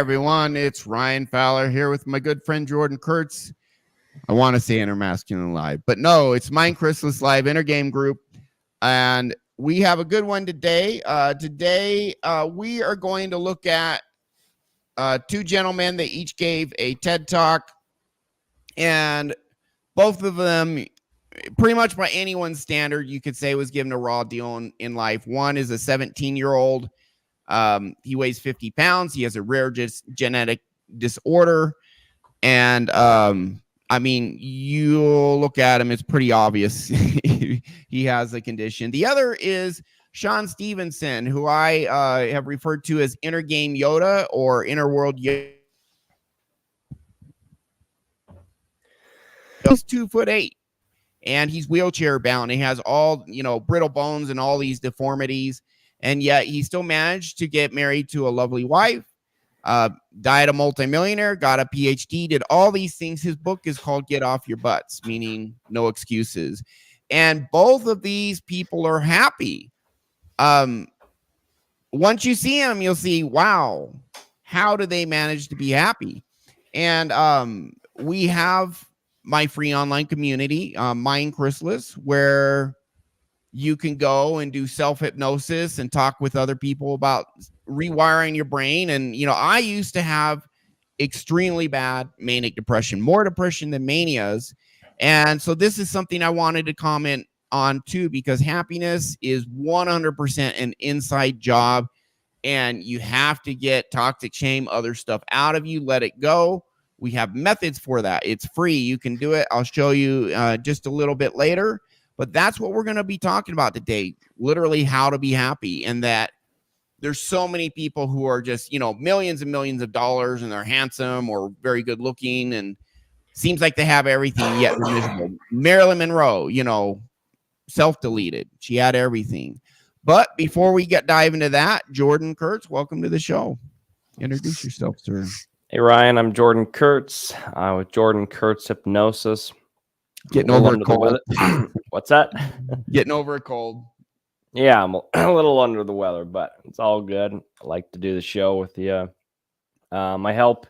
everyone, it's Ryan Fowler here with my good friend Jordan Kurtz. I want to say Intermasculine Live, but no, it's Mind Chrysalis Live Intergame Group, and we have a good one today. We are going to look at two gentlemen that each gave a TED Talk, and both of them, pretty much by anyone's standard, you could say was given a raw deal in life. One is a 17-year-old. He weighs 50 pounds. He has a rare genetic disorder. And, I mean, you look at him, it's pretty obvious he has a condition. The other is Sean Stephenson, who I have referred to as Inner Game Yoda or Inner World Yoda. He's 2'8", and he's wheelchair bound. He has all, brittle bones and all these deformities. And yet he still managed to get married to a lovely wife, died a multimillionaire, got a PhD, did all these things. His book is called Get Off Your Butts, meaning no excuses. And both of these people are happy. Once you see them, you'll see, wow, how do they manage to be happy? And we have my free online community, Mind Chrysalis, where you can go and do self-hypnosis and talk with other people about rewiring your brain. And, I used to have extremely bad manic depression, more depression than manias. And so this is something I wanted to comment on too, because happiness is 100% an inside job, and you have to get toxic shame, other stuff out of you, let it go. We have methods for that. It's free. You can do it. I'll show you just a little bit later. But that's what we're going to be talking about today, literally how to be happy. And that there's so many people who are just, millions and millions of dollars, and they're handsome or very good looking, and seems like they have everything, yet they're miserable. Marilyn Monroe, self-deleted. She had everything. But before we dive into that, Jordan Kurtz, welcome to the show. Introduce yourself, sir. Hey, Ryan, I'm Jordan Kurtz with Jordan Kurtz Hypnosis. Getting over a cold. What's that? Getting over a cold. Yeah, I'm a little under the weather, but it's all good. I like to do the show with you. I help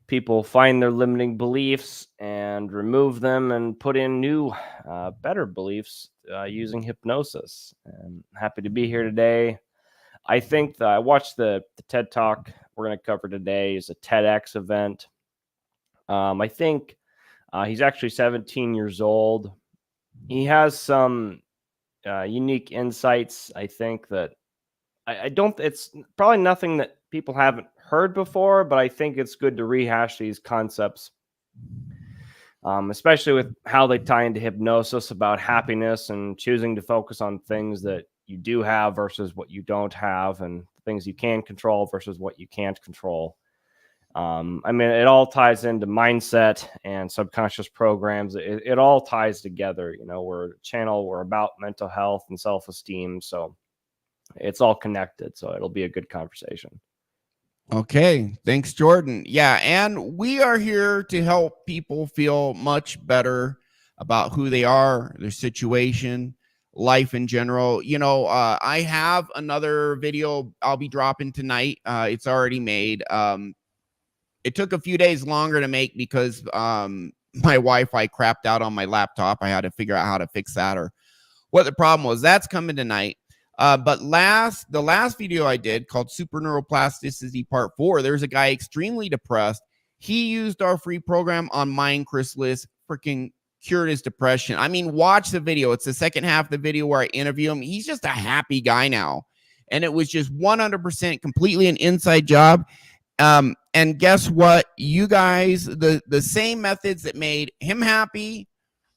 people find their limiting beliefs and remove them and put in new, better beliefs using hypnosis. And happy to be here today. I think that I watched the TED Talk we're going to cover today is a TEDx event. I think he's actually 17 years old. He has some unique insights. I think that I don't, it's probably nothing that people haven't heard before, but I think it's good to rehash these concepts, especially with how they tie into hypnosis about happiness and choosing to focus on things that you do have versus what you don't have, and things you can control versus what you can't control. It all ties into mindset and subconscious programs. It all ties together. We're a channel, we're about mental health and self-esteem. So it's all connected. So it'll be a good conversation. Okay. Thanks, Jordan. Yeah. And we are here to help people feel much better about who they are, their situation, life in general. I have another video I'll be dropping tonight. It's already made. It took a few days longer to make because my Wi-Fi crapped out on my laptop. I had to figure out how to fix that or what the problem was. That's coming tonight. But the last video I did called Super Neuroplasticity Part 4, there's a guy extremely depressed. He used our free program on Mind Chrysalis, freaking cured his depression. Watch the video. It's the second half of the video where I interview him. He's just a happy guy now. And it was just 100% completely an inside job. And guess what? You guys, the same methods that made him happy,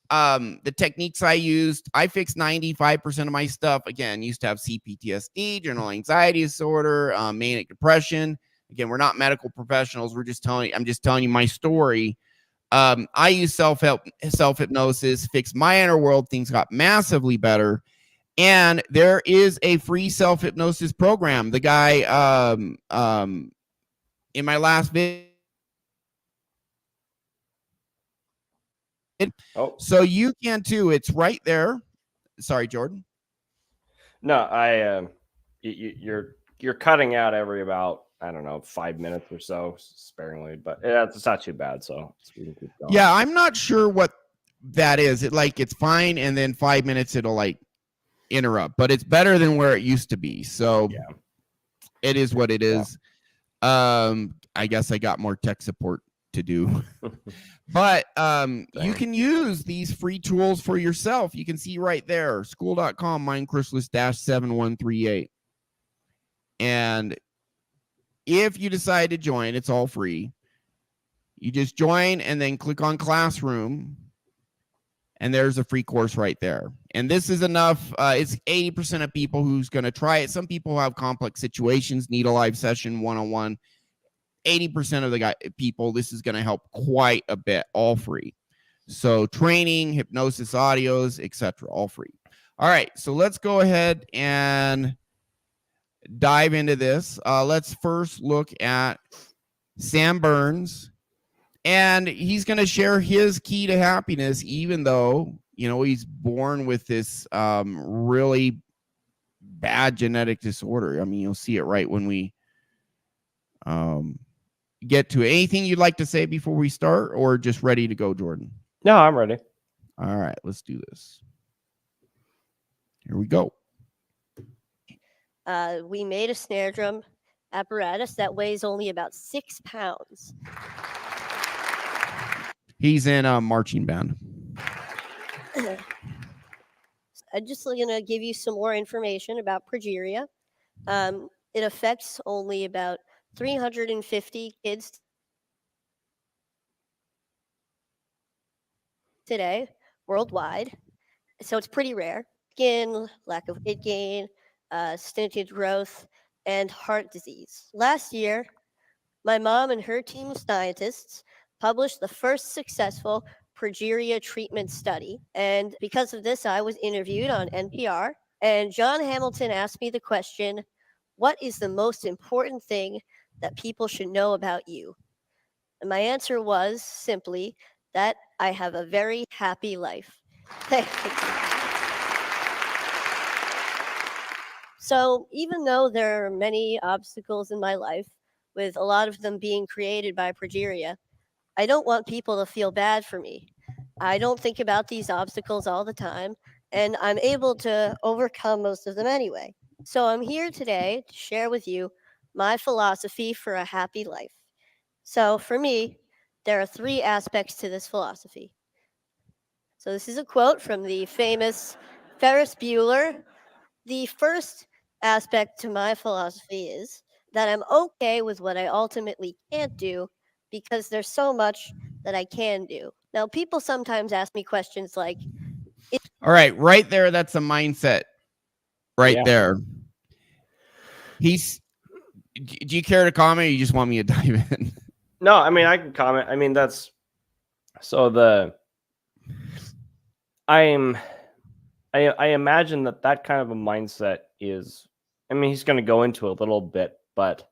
the techniques I used, I fixed 95% of my stuff. Again, used to have CPTSD, general anxiety disorder, manic depression. Again, we're not medical professionals. I'm just telling you my story. I use self-hypnosis, fixed my inner world. Things got massively better. And there is a free self-hypnosis program. The guy, in my last video. So you can too. It's right there. Sorry, Jordan. No, you're cutting out every about I don't know, 5 minutes or so sparingly, but yeah, it's not too bad. So we can keep going. Yeah, I'm not sure what that is. It's fine, and then 5 minutes it'll like interrupt, but it's better than where it used to be. So yeah, it is what it is. I guess I got more tech support to do. But you can use these free tools for yourself. You can see right there, school.com, Mind Chrysalis -7138. And if you decide to join, it's all free. You just join and then click on Classroom, and there's a free course right there. And this is enough. It's 80% of people who's going to try it. Some people have complex situations, need a live session one-on-one. 80% of the people, this is going to help quite a bit, all free. So training, hypnosis audios, etc., all free. All right, so let's go ahead and dive into this. Let's first look at Sam Berns, and he's going to share his key to happiness, even though, he's born with this really bad genetic disorder. I mean, you'll see it right when we get to it. Anything you'd like to say before we start, or just ready to go, Jordan? No, I'm ready. All right, let's do this. Here we go. We made a snare drum apparatus that weighs only about 6 pounds. He's in a marching band. I'm just going to give you some more information about progeria. It affects only about 350 kids today worldwide, so it's pretty rare. Skin, lack of weight gain, stunted growth, and heart disease. Last year, my mom and her team of scientists published the first successful progeria treatment study, and because of this, I was interviewed on NPR, and John Hamilton asked me the question, what is the most important thing that people should know about you? And my answer was simply that I have a very happy life. So even though there are many obstacles in my life, with a lot of them being created by progeria, I don't want people to feel bad for me. I don't think about these obstacles all the time, and I'm able to overcome most of them anyway. So I'm here today to share with you my philosophy for a happy life. So for me, there are 3 aspects to this philosophy. So this is a quote from the famous Ferris Bueller. The first aspect to my philosophy is that I'm okay with what I ultimately can't do because there's so much that I can do. Now, people sometimes ask me questions like, all right there, that's a mindset right there. Do you care to comment, or you just want me to dive in? No, I mean, I can comment. I mean, that's so I imagine that kind of a mindset is, I mean, he's going to go into a little bit, but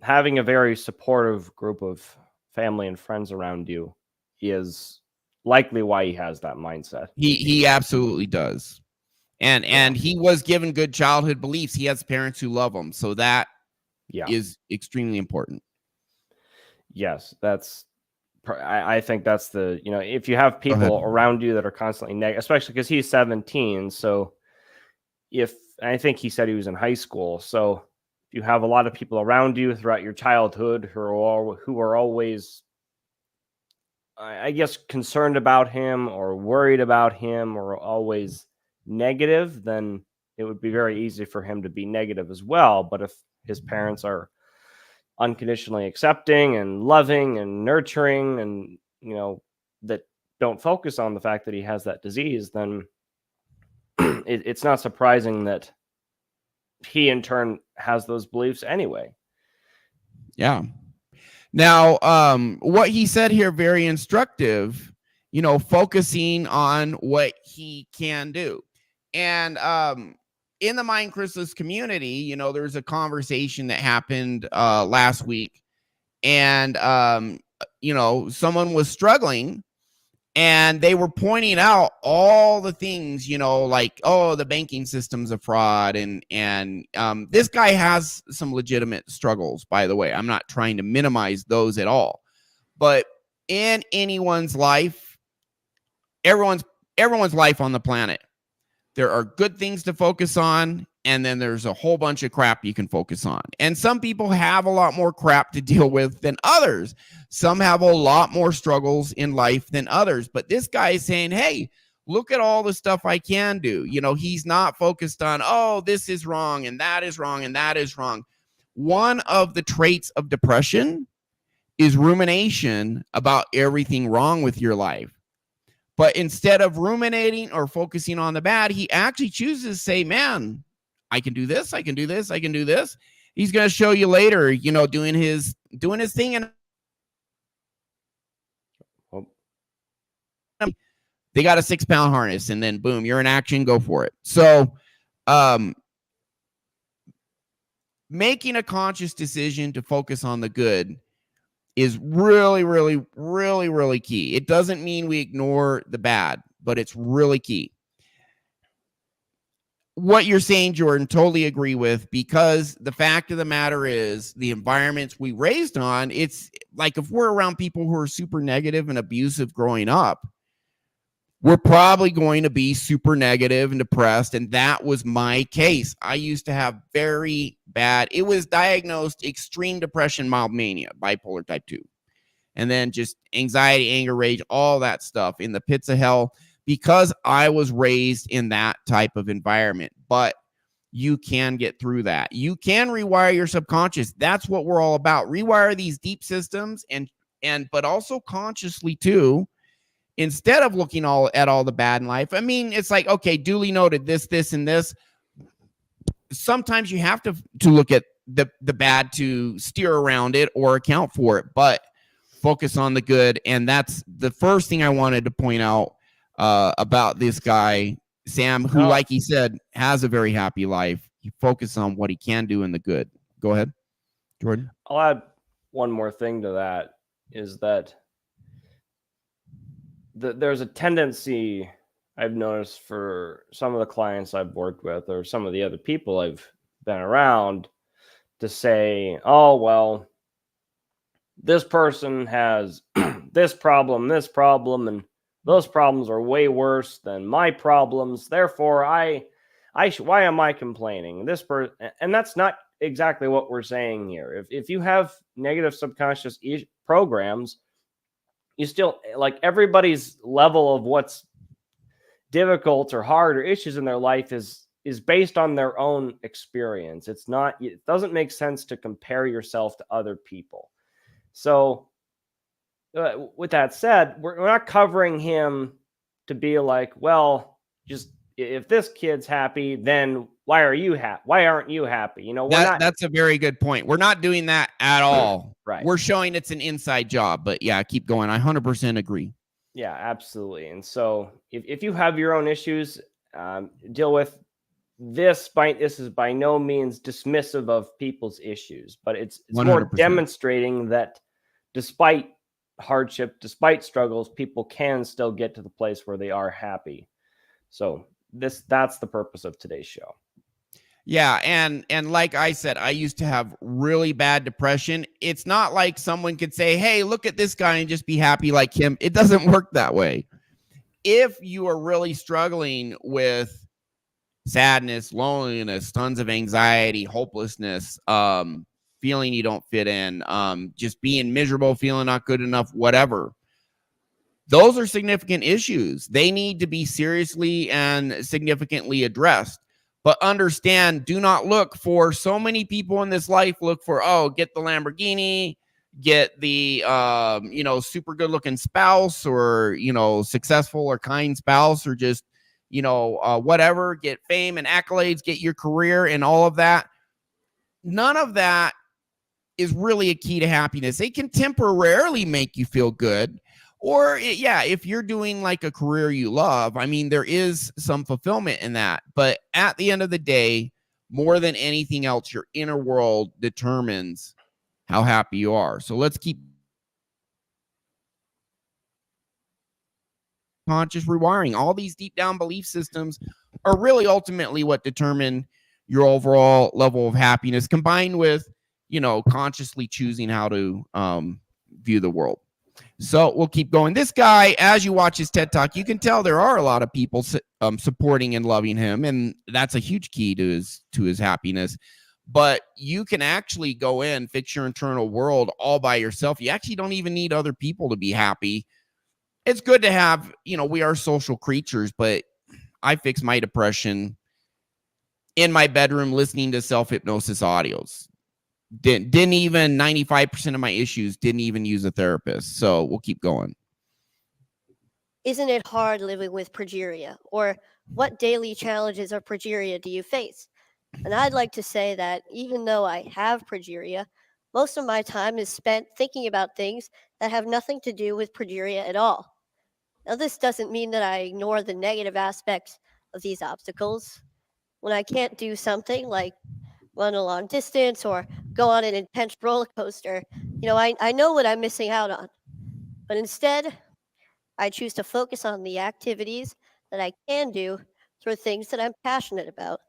having a very supportive group of family and friends around you is likely why he has that mindset. He absolutely does. And he was given good childhood beliefs. He has parents who love him. So that is extremely important. Yes, I think that's if you have people around you that are constantly negative, especially because he's 17. So I think he said he was in high school. So if you have a lot of people around you throughout your childhood who are always, I guess, concerned about him or worried about him or always negative, then it would be very easy for him to be negative as well. But if his parents are unconditionally accepting and loving and nurturing and, that don't focus on the fact that he has that disease, then it's not surprising that he in turn has those beliefs anyway. Yeah. Now, what he said here, very instructive, focusing on what he can do. And in the Mind Chrysalis community, there's a conversation that happened last week, and someone was struggling, And they were pointing out all the things, you know, like, oh, the banking system's a fraud. And this guy has some legitimate struggles, by the way. I'm not trying to minimize those at all. But in anyone's life, everyone's life on the planet, there are good things to focus on, and then there's a whole bunch of crap you can focus on. And some people have a lot more crap to deal with than others. Some have a lot more struggles in life than others. But this guy is saying, hey, look at all the stuff I can do. You know, he's not focused on, oh, this is wrong and that is wrong and that is wrong. One of the traits of depression is rumination about everything wrong with your life. But instead of ruminating or focusing on the bad, he actually chooses to say, man, I can do this, I can do this, I can do this. He's going to show you later, you know, doing his thing. And they got a 6-pound harness, and then boom, you're in action, go for it. So making a conscious decision to focus on the good is really, really, really, really key. It doesn't mean we ignore the bad, but it's really key. What you're saying, Jordan, totally agree with, because the fact of the matter is the environments we raised on, it's like if we're around people who are super negative and abusive growing up, we're probably going to be super negative and depressed. And that was my case. I used to have very bad, it was diagnosed extreme depression, mild mania, bipolar type 2. And then just anxiety, anger, rage, all that stuff in the pits of hell, because I was raised in that type of environment. But you can get through that. You can rewire your subconscious. That's what we're all about. Rewire these deep systems but also consciously too. Instead of looking at all the bad in life, I mean, it's like, okay, duly noted, this, and this. Sometimes you have to look at the bad to steer around it or account for it, but focus on the good. And that's the first thing I wanted to point out about this guy, Sam, who, like he said, has a very happy life. He focuses on what he can do in the good. Go ahead, Jordan. I'll add one more thing to that, is that there's a tendency I've noticed for some of the clients I've worked with, or some of the other people I've been around, to say, oh, well, this person has this problem, and those problems are way worse than my problems. Therefore, why am I complaining? This person, and that's not exactly what we're saying here. If you have negative subconscious programs, you still, like, everybody's level of what's difficult or hard or issues in their life is based on their own experience. It doesn't make sense to compare yourself to other people. So with that said, we're not covering him to be like, well, just if this kid's happy, then why aren't you happy? You know, that's a very good point. We're not doing that at all. Right. We're showing it's an inside job, but yeah, keep going. I 100% agree. Yeah, absolutely. And so if you have your own issues, deal with this. This is by no means dismissive of people's issues, but it's 100%. More demonstrating that despite hardship, despite struggles, people can still get to the place where they are happy. So that's the purpose of today's show. Yeah, and like I said, I used to have really bad depression. It's not like someone could say, hey, look at this guy and just be happy like him. It doesn't work that way. If you are really struggling with sadness, loneliness, tons of anxiety, hopelessness, feeling you don't fit in, just being miserable, feeling not good enough, whatever, those are significant issues. They need to be seriously and significantly addressed. But understand, do not look for, so many people in this life look for, oh, get the Lamborghini, get the, super good looking spouse, or, successful or kind spouse, or just, whatever, get fame and accolades, get your career and all of that. None of that is really a key to happiness. It can temporarily make you feel good. Or, if you're doing like a career you love, I mean, there is some fulfillment in that. But at the end of the day, more than anything else, your inner world determines how happy you are. So let's keep subconscious rewiring. All these deep down belief systems are really ultimately what determine your overall level of happiness, combined with, consciously choosing how to view the world. So we'll keep going. This guy, as you watch his TED Talk, you can tell there are a lot of people supporting and loving him, and that's a huge key to his happiness. But you can actually go in, fix your internal world all by yourself. You actually don't even need other people to be happy. It's good to have, we are social creatures, but I fix my depression in my bedroom listening to self-hypnosis audios. Didn't even 95% of my issues didn't even use a therapist. So we'll keep going. Isn't it hard living with progeria? Or what daily challenges of progeria do you face? And I'd like to say that even though I have progeria, most of my time is spent thinking about things that have nothing to do with progeria at all. Now, this doesn't mean that I ignore the negative aspects of these obstacles. When I can't do something like run a long distance or go on an intense roller coaster, I know what I'm missing out on. But instead, I choose to focus on the activities that I can do through things that I'm passionate about,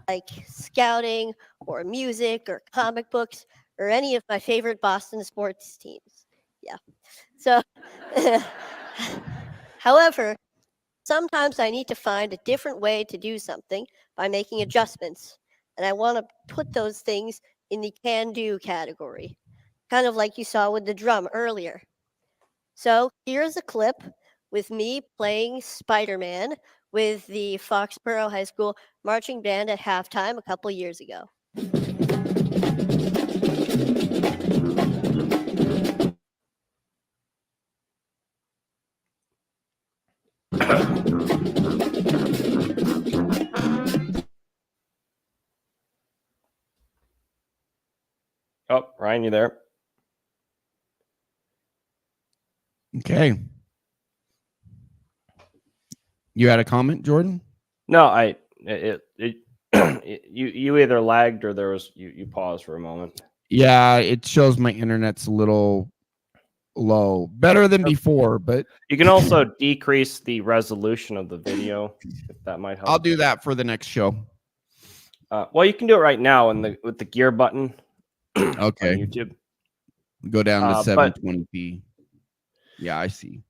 like scouting or music or comic books or any of my favorite Boston sports teams. Yeah. So, however, sometimes I need to find a different way to do something by making adjustments. And I want to put those things in the can-do category, kind of like you saw with the drum earlier. So here's a clip with me playing Spider-Man with the Foxborough High School marching band at halftime a couple years ago. Oh, Ryan, you there? Okay. You had a comment, Jordan? No, you either lagged or you paused for a moment. Yeah, it shows my internet's a little low. Better than before, but you can also decrease the resolution of the video if that might help. I'll do that for the next show. Well, you can do it right now with the gear button. Okay. On YouTube. Go down to 720p. Yeah, I see.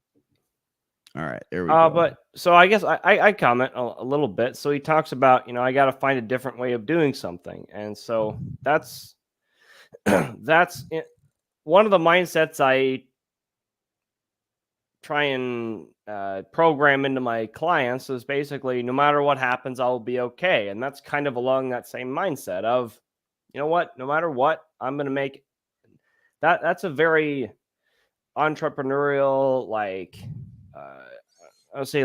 All right, there we go. But so I guess I comment a little bit. So he talks about, I got to find a different way of doing something. And so that's one of the mindsets I try and program into my clients is basically no matter what happens, I'll be okay. And that's kind of along that same mindset of, what, no matter what, I'm going to make it. That's a very entrepreneurial, I would say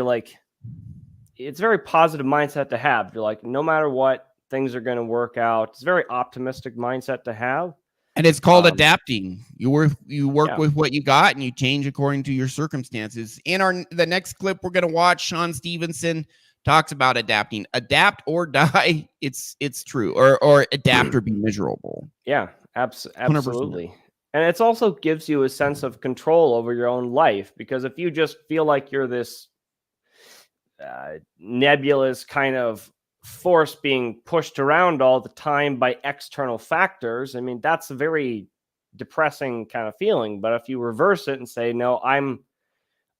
it's a very positive mindset to have. You're like, no matter what, things are going to work out. It's a very optimistic mindset to have. And it's called adapting. You work Yeah. with what you got and you change according to your circumstances. In the next clip we're going to watch, Sean Stephenson talks about adapting. Adapt or die. It's true. Or adapt or be miserable. Yeah, absolutely. And it also gives you a sense of control over your own life, because if you just feel like you're this nebulous kind of force being pushed around all the time by external factors, I mean, that's a very depressing kind of feeling. But if you reverse it and say, no, I'm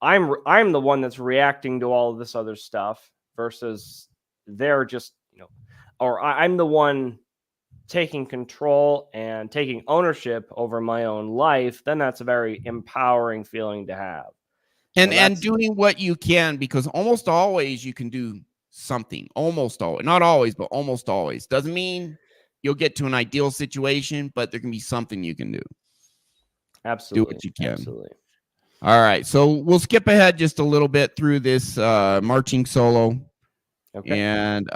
the one that's reacting to all of this other stuff versus they're just, or I'm the one taking control and taking ownership over my own life, then that's a very empowering feeling to have. And doing what you can, because almost always you can do something. Almost always. Not always, but almost always. Doesn't mean you'll get to an ideal situation, but there can be something you can do. Absolutely. Do what you can. Absolutely. All right. So we'll skip ahead just a little bit through this marching solo. Okay. And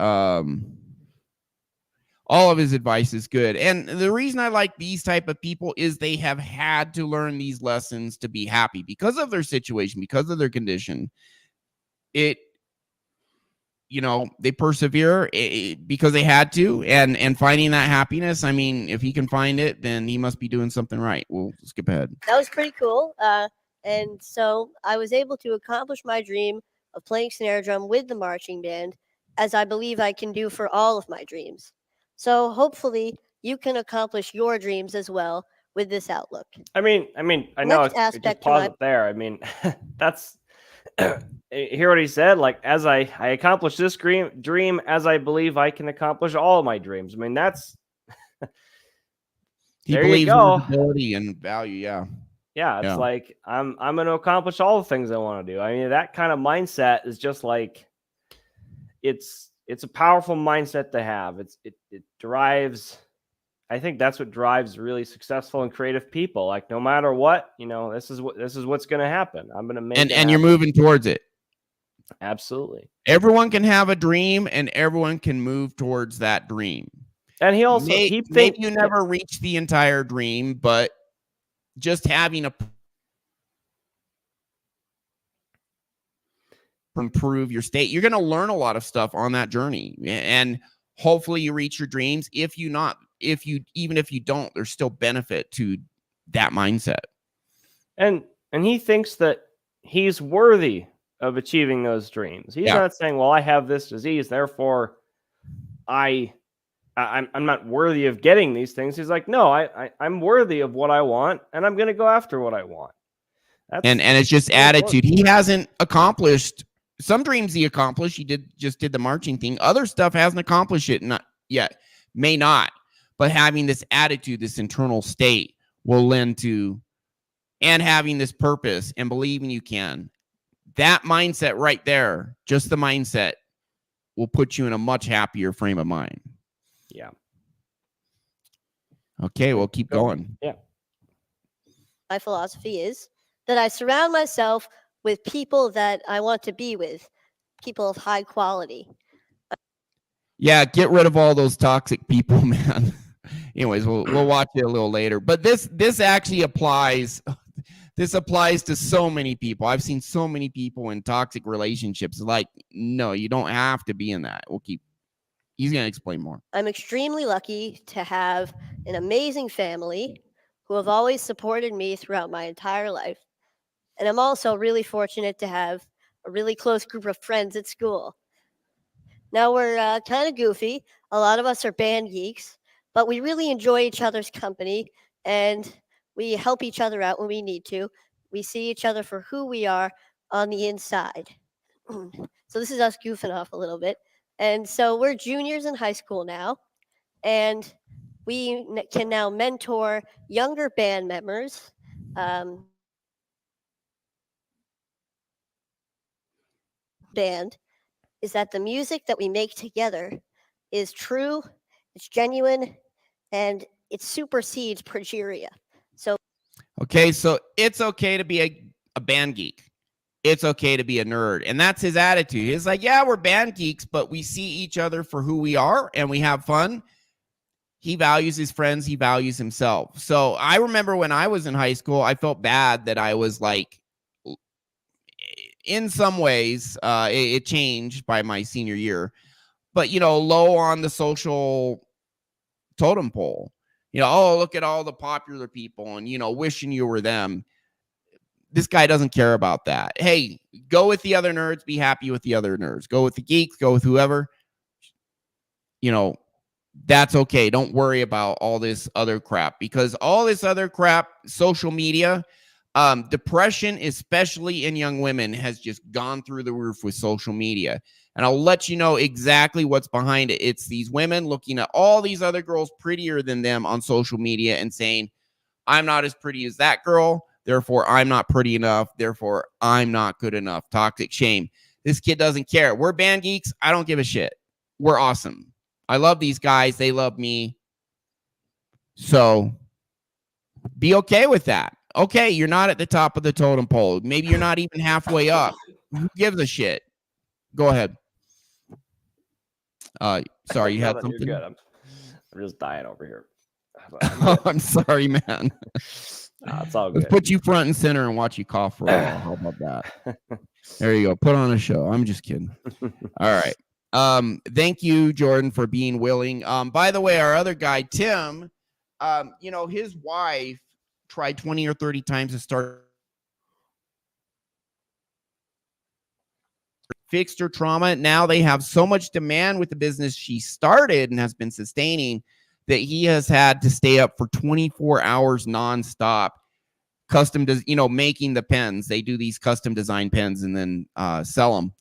all of his advice is good. And the reason I like these type of people is they have had to learn these lessons to be happy because of their situation, because of their condition. They persevere because they had to, and finding that happiness. I mean, if he can find it, then he must be doing something right. We'll skip ahead. That was pretty cool. And so I was able to accomplish my dream of playing snare drum with the marching band, as I believe I can do for all of my dreams. So hopefully you can accomplish your dreams as well with this outlook. I know Next it's just aspect to pause my it there. I mean, that's hear what he said. Like, as I accomplish this dream, as I believe I can accomplish all of my dreams. I mean, that's He there you believes in go. his ability and value. Yeah. Yeah, it's Yeah. like I'm going to accomplish all the things I want to do. I mean, that kind of mindset is just like it's a powerful mindset to have. It drives. I think that's what drives really successful and creative people. Like, no matter what, this is what's going to happen. I'm going to make And you're moving towards it. Absolutely. Everyone can have a dream, and everyone can move towards that dream. And he also maybe you never reach the entire dream, but just having a improve your state, you're going to learn a lot of stuff on that journey, and hopefully you reach your dreams. Even if you don't, there's still benefit to that mindset. And he thinks that he's worthy of achieving those dreams. He's not saying, well, I have this disease, therefore I'm not worthy of getting these things. He's like, no, I'm worthy of what I want, and I'm going to go after what I want. And it's just attitude. He hasn't accomplished some dreams. He accomplished. He did the marching thing. Other stuff hasn't accomplished it not yet. May not. But having this attitude, this internal state, will lend to, and having this purpose and believing you can. That mindset right there, just the mindset, will put you in a much happier frame of mind. Yeah. Okay, we'll keep going. Yeah. My philosophy is that I surround myself with people that I want to be with, people of high quality. Yeah, get rid of all those toxic people, man. Anyways, we'll watch it a little later. But this actually applies. This applies to so many people. I've seen so many people in toxic relationships. Like, no, you don't have to be in that. He's going to explain more. I'm extremely lucky to have an amazing family who have always supported me throughout my entire life. And I'm also really fortunate to have a really close group of friends at school. Now, we're kind of goofy. A lot of us are band geeks, but we really enjoy each other's company, and we help each other out when we need to. We see each other for who we are on the inside. So this is us goofing off a little bit. And so we're juniors in high school now, and we can now mentor younger band members. Band is that the music that we make together is true, it's genuine, and it supersedes progeria. So it's okay to be a band geek. It's okay to be a nerd. And that's his attitude. He's like, yeah, we're band geeks, but we see each other for who we are and we have fun. He values his friends. He values himself. So I remember when I was in high school, I felt bad that I was like, in some ways, it changed by my senior year, but, low on the social totem pole. Oh, look at all the popular people and, wishing you were them. This guy doesn't care about that. Hey, go with the other nerds. Be happy with the other nerds. Go with the geeks. Go with whoever. That's okay. Don't worry about all this other crap, because all this other crap, social media, depression, especially in young women, has just gone through the roof with social media. And I'll let you know exactly what's behind it. It's these women looking at all these other girls prettier than them on social media and saying, I'm not as pretty as that girl. Therefore, I'm not pretty enough. Therefore, I'm not good enough. Toxic shame. This kid doesn't care. We're band geeks. I don't give a shit. We're awesome. I love these guys. They love me. So be okay with that. Okay, you're not at the top of the totem pole. Maybe you're not even halfway up. Who gives a shit? Go ahead. Sorry, you had something? You're good. I'm just dying over here. I'm sorry, man. It's all good. Let's put you front and center and watch you cough for a while. How about that? There you go. Put on a show. I'm just kidding. All right. Thank you, Jordan, for being willing. By the way, our other guy, Tim, his wife tried 20 or 30 times to start fixed her trauma. Now they have so much demand with the business she started and has been sustaining that he has had to stay up for 24 hours nonstop, making the pens. They do these custom design pens and then sell them.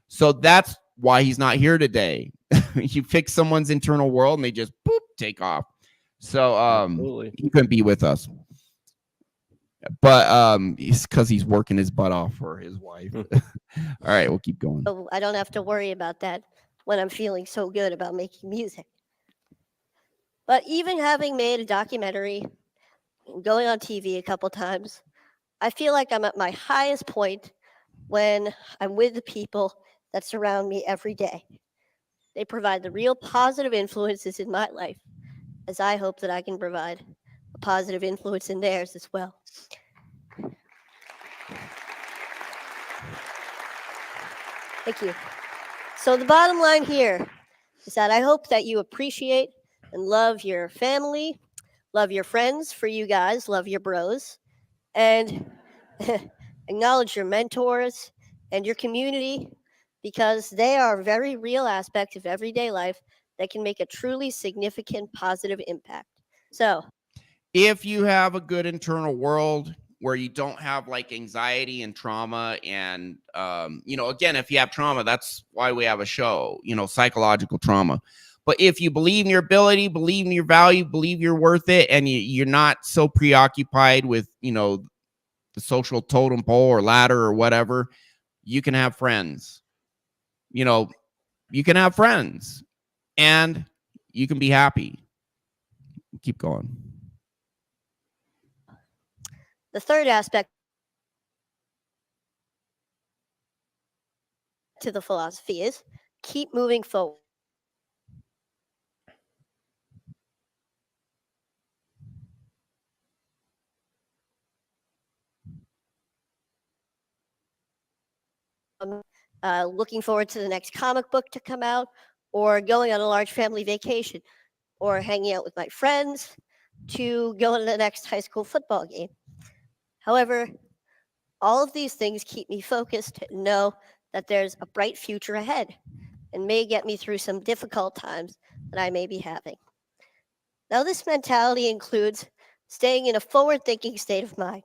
So that's why he's not here today. You fix someone's internal world and they just take off. So he couldn't be with us. But it's because he's working his butt off for his wife. All right, we'll keep going. So I don't have to worry about that when I'm feeling so good about making music. But even having made a documentary and going on TV a couple times, I feel like I'm at my highest point when I'm with the people that surround me every day. They provide the real positive influences in my life, as I hope that I can provide a positive influence in theirs as well. Thank you. So the bottom line here is that I hope that you appreciate and love your family, love your friends, for you guys, love your bros, and acknowledge your mentors and your community, because they are very real aspects of everyday life that can make a truly significant positive impact. So if you have a good internal world where you don't have like anxiety and trauma and, again, if you have trauma, that's why we have a show, psychological trauma. But if you believe in your ability, believe in your value, believe you're worth it, and you're not so preoccupied with, the social totem pole or ladder or whatever, you can have friends. You can have friends and you can be happy. Keep going. The third aspect to the philosophy is keep moving forward. Looking forward to the next comic book to come out, or going on a large family vacation, or hanging out with my friends, to go to the next high school football game. However, all of these things keep me focused and know that there's a bright future ahead and may get me through some difficult times that I may be having. Now, this mentality includes staying in a forward-thinking state of mind.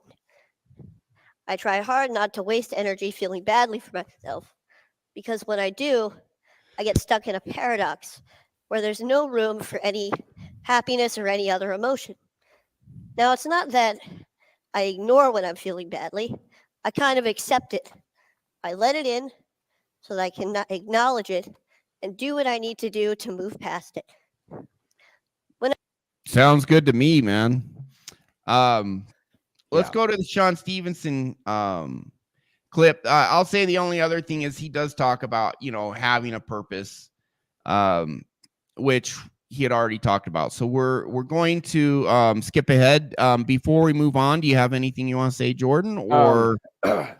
I try hard not to waste energy feeling badly for myself, because when I do, I get stuck in a paradox where there's no room for any happiness or any other emotion. Now, it's not that I ignore when I'm feeling badly. I kind of accept it. I let it in so that I can acknowledge it and do what I need to do to move past it. Sounds good to me, man. Let's go to the Sean Stephenson clip. I'll say the only other thing is he does talk about, having a purpose, which he had already talked about. So we're going to skip ahead. Before we move on, do you have anything you want to say, Jordan? Or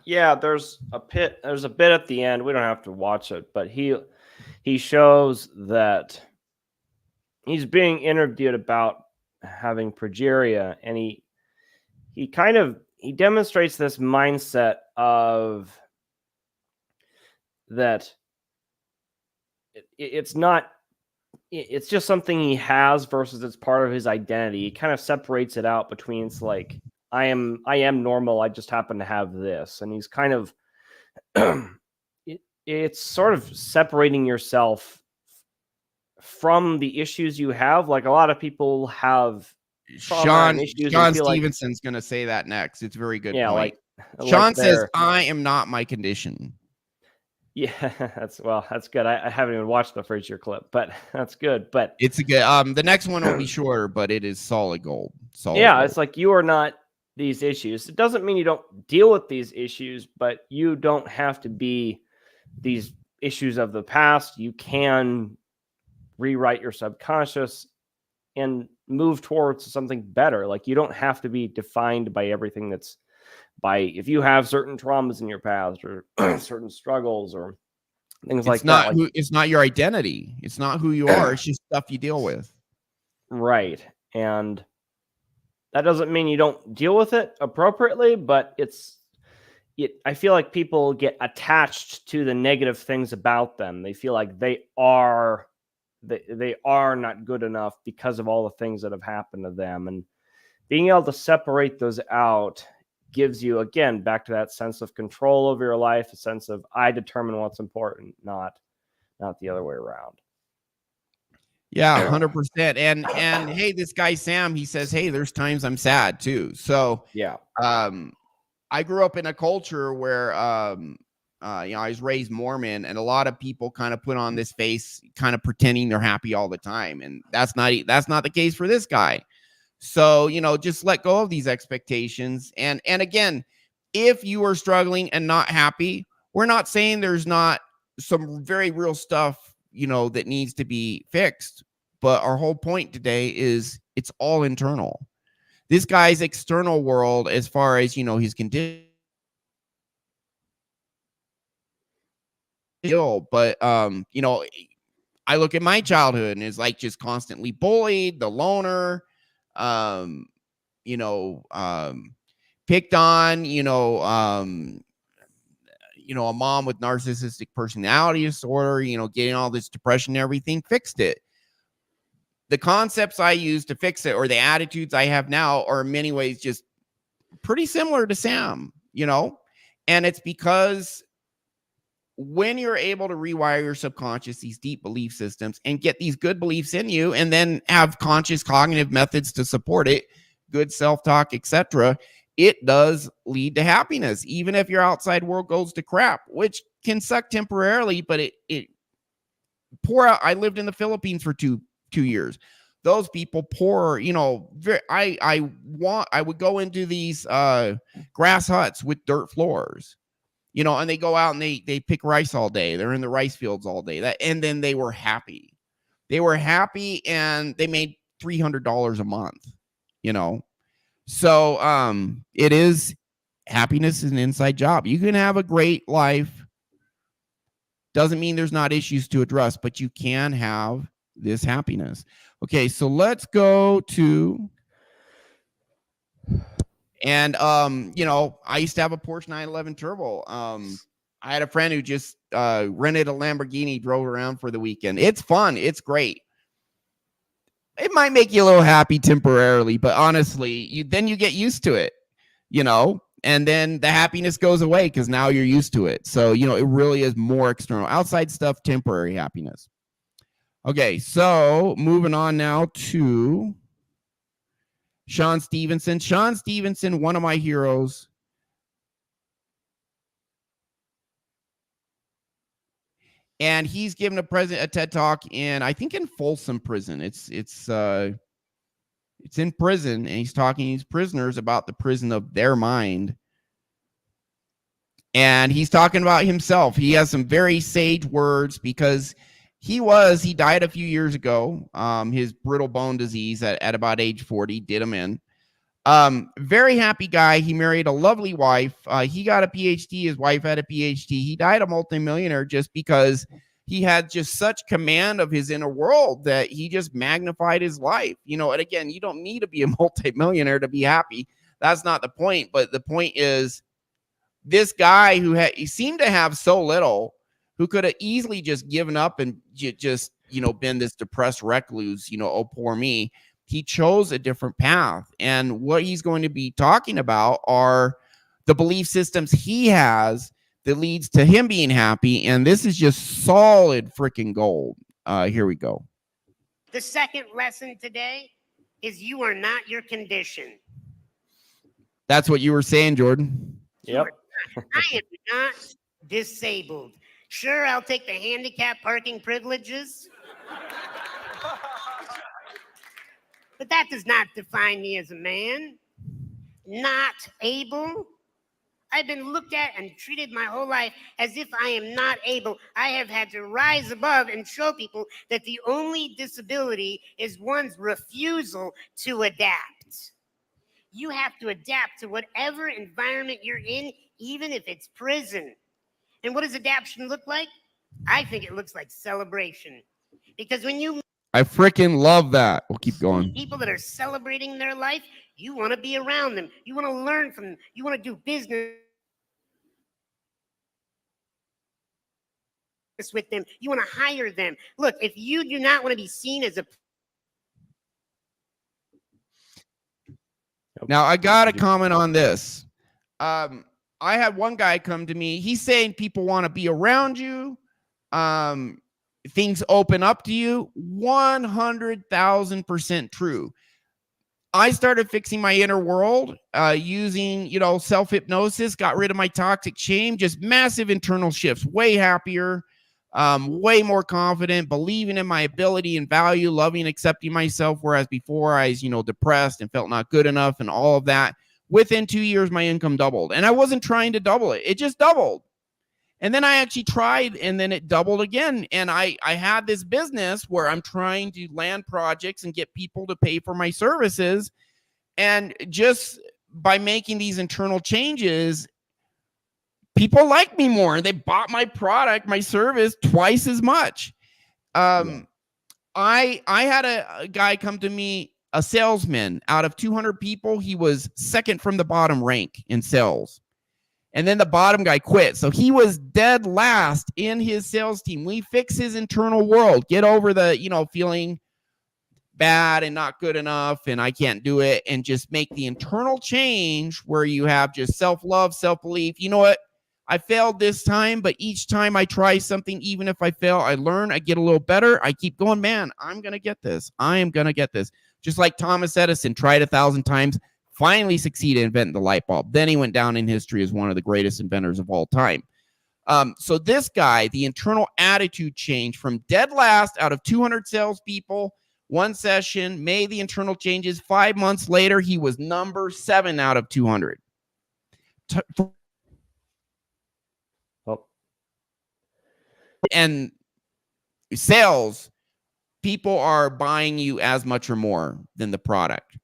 yeah, there's a bit at the end. We don't have to watch it, but he shows that he's being interviewed about having progeria, and he demonstrates this mindset of that it's just something he has versus it's part of his identity. He kind of separates it out between, it's like, I am normal, I just happen to have this. And he's kind of it's sort of separating yourself from the issues you have. Like, a lot of people have Sean Stevenson's going to say that next. It's a very good point. Sean says, I am not my condition. Yeah, that's good. I haven't even watched the Frasier clip, but that's good. But it's a good, the next one will be shorter, but it is solid gold. Gold. It's like, you are not these issues. It doesn't mean you don't deal with these issues, but you don't have to be these issues of the past. You can rewrite your subconscious and move towards something better. Like, you don't have to be defined by everything that's if you have certain traumas in your past or certain struggles or things like that. It's not your identity. It's not who you are. It's just stuff you deal with. Right. And that doesn't mean you don't deal with it appropriately, but it's I feel like people get attached to the negative things about them. They feel like they are not good enough because of all the things that have happened to them. And being able to separate those out gives you, again, back to that sense of control over your life, a sense of I determine what's important, not the other way around. Yeah, 100%. And hey, this guy Sam, he says, hey, there's times I'm sad too. So yeah, I grew up in a culture where I was raised Mormon, and a lot of people kind of put on this face, kind of pretending they're happy all the time, and that's not the case for this guy. So just let go of these expectations, and again, if you are struggling and not happy, we're not saying there's not some very real stuff that needs to be fixed, but our whole point today is it's all internal. This guy's external world, as far as his condition, but I look at my childhood and it's like just constantly bullied, the loner, picked on, a mom with narcissistic personality disorder, getting all this depression and everything, fixed it. The concepts I use to fix it, or the attitudes I have now, are in many ways just pretty similar to Sam, and it's because when you're able to rewire your subconscious, these deep belief systems, and get these good beliefs in you, and then have conscious cognitive methods to support it, good self-talk, etc., it does lead to happiness, even if your outside world goes to crap, which can suck temporarily, but it pour out. I lived in the Philippines for two years. Those people pour, I would go into these grass huts with dirt floors, and they go out and they pick rice all day. They're in the rice fields all day. And then they were happy. And they made $300 a month, So it is, happiness is an inside job. You can have a great life. Doesn't mean there's not issues to address, but you can have this happiness. Okay, so let's go to, and I used to have a Porsche 911 Turbo. I had a friend who just rented a Lamborghini, drove around for the weekend. It's fun. It's great. It might make you a little happy temporarily, but honestly, then you get used to it, and then the happiness goes away because now you're used to it. So, it really is more external. Outside stuff, temporary happiness. Okay, so moving on now to Sean Stephenson. Sean Stephenson, one of my heroes. And he's given a TED Talk I think in Folsom Prison. It's in prison, and he's talking to these prisoners about the prison of their mind. And he's talking about himself. He has some very sage words because he died a few years ago. His brittle bone disease at about age 40 did him in. Very happy guy. He married a lovely wife. He got a PhD. His wife had a PhD. He died a multimillionaire just because he had just such command of his inner world that he just magnified his life. And again, you don't need to be a multimillionaire to be happy. That's not the point. But the point is, this guy he seemed to have so little, who could have easily just given up and just, been this depressed recluse, oh, poor me. He chose a different path. And what he's going to be talking about are the belief systems he has that leads to him being happy. And this is just solid freaking gold. Here we go. The second lesson today is you are not your condition. That's what you were saying, Jordan. Yep. I am not disabled. Sure, I'll take the handicap parking privileges. But that does not define me as a man. Not able. I've been looked at and treated my whole life as if I am not able. I have had to rise above and show people that the only disability is one's refusal to adapt. You have to adapt to whatever environment you're in, even if it's prison. And what does adaptation look like? I think it looks like celebration. Because when you I freaking love that. We'll keep going. people that are celebrating their life, you want to be around them. You want to learn from them. You want to do business with them. You want to hire them. Look, if you do not want to be seen as a Now, I got to comment on this. I had one guy come to me. He's saying people want to be around you. Things open up to you. 100,000% true. I started fixing my inner world using, self-hypnosis, got rid of my toxic shame, just massive internal shifts, way happier, way more confident, believing in my ability and value, loving, accepting myself. Whereas before I was, depressed and felt not good enough and all of that. Within 2 years, my income doubled, and I wasn't trying to double it. It just doubled. And then I actually tried, and then it doubled again. And I had this business where I'm trying to land projects and get people to pay for my services. And just by making these internal changes, people like me more. They bought my product, my service twice as much. I had a guy come to me, a salesman. Out of 200 people, he was second from the bottom rank in sales. And then the bottom guy quit. So he was dead last in his sales team. We fix his internal world, get over the, feeling bad and not good enough and I can't do it, and just make the internal change where you have just self-love, self-belief. You know what? I failed this time, but each time I try something, even if I fail, I learn, I get a little better. I keep going, man, I'm going to get this. I am going to get this. Just like Thomas Edison tried 1,000 times, finally succeeded in inventing the light bulb. Then he went down in history as one of the greatest inventors of all time. So this guy, the internal attitude change from dead last out of 200 salespeople, one session, made the internal changes. 5 months later, he was number 7 out of 200. And sales, people are buying you as much or more than the product.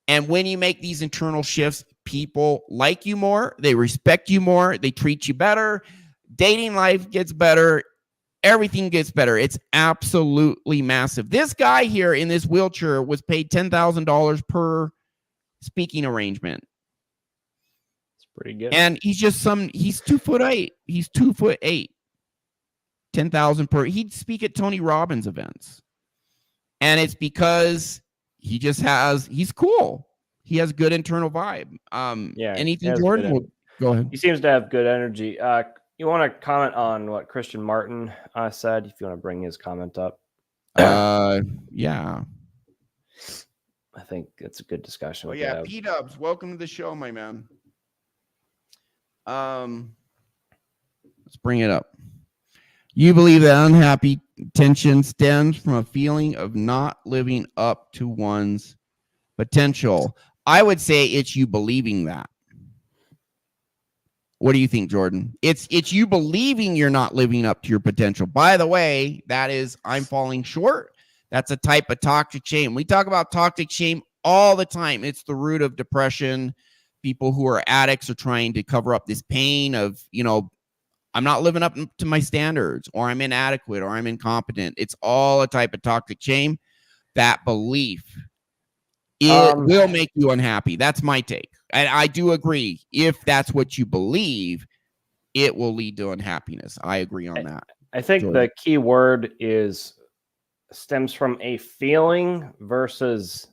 And when you make these internal shifts, people like you more, they respect you more, they treat you better, dating life gets better, everything gets better. It's absolutely massive. This guy here in this wheelchair was paid $10,000 per speaking arrangement. It's pretty good. And he's just he's 2'8". He's 2'8". 10,000 per. He'd speak at Tony Robbins events. And it's because he's cool. He has good internal vibe. Anything, Jordan? Go ahead. He seems to have good energy. You want to comment on what Christian Martin said, if you want to bring his comment up? Yeah. I think it's a good discussion. Oh, yeah. P-Dubs, welcome to the show, my man. Let's bring it up. You believe that unhappy tension stems from a feeling of not living up to one's potential. I would say it's you believing that. What do you think, Jordan? It's you believing you're not living up to your potential. By the way, that is, I'm falling short. That's a type of toxic shame. We talk about toxic shame all the time. It's the root of depression. People who are addicts are trying to cover up this pain of, I'm not living up to my standards, or I'm inadequate, or I'm incompetent. It's all a type of toxic shame. That belief, it will make you unhappy. That's my take. And I do agree. If that's what you believe, it will lead to unhappiness. I agree on that. I think the key word stems from a feeling versus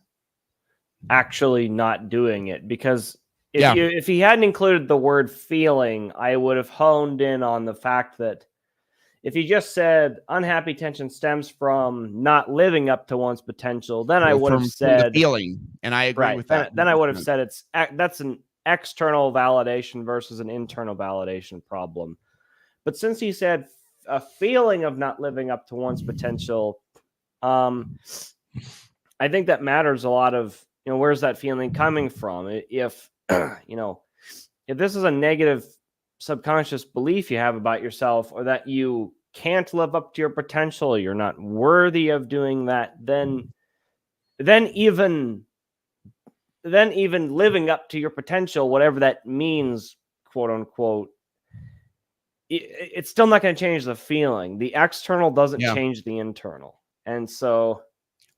actually not doing it. Because if he hadn't included the word feeling, I would have honed in on the fact that if he just said unhappy tension stems from not living up to one's potential, then I would have said the feeling, and I agree with that. Then I would have said that's an external validation versus an internal validation problem. But since he said a feeling of not living up to one's potential, I think that matters a lot. Of where's that feeling coming from? If if this is a negative subconscious belief you have about yourself, or that you can't live up to your potential, you're not worthy of doing that, then even living up to your potential, whatever that means, quote unquote, it's still not going to change the feeling. The external doesn't change the internal. And so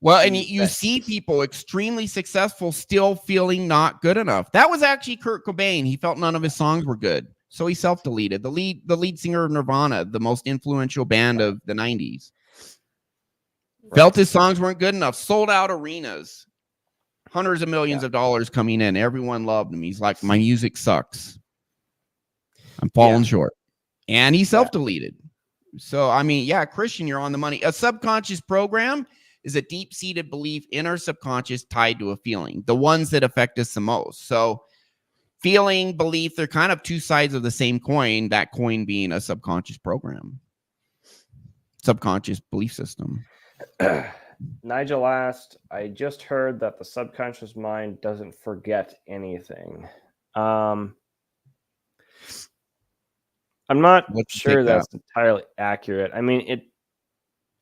and you see people extremely successful still feeling not good enough. That was actually Kurt Cobain. He felt none of his songs were good. So he self-deleted. The lead singer of Nirvana, the most influential band of the 90s, felt his songs weren't good enough, sold out arenas, hundreds of millions of dollars coming in. Everyone loved him. He's like, my music sucks. I'm falling short. And he self-deleted. So, I mean, yeah, Christian, you're on the money. A subconscious program is a deep-seated belief in our subconscious tied to a feeling, the ones that affect us the most. So feeling, belief, they're kind of two sides of the same coin, that coin being a subconscious program, subconscious belief system. Nigel asked, I just heard that the subconscious mind doesn't forget anything. I'm not sure that's entirely accurate. I mean,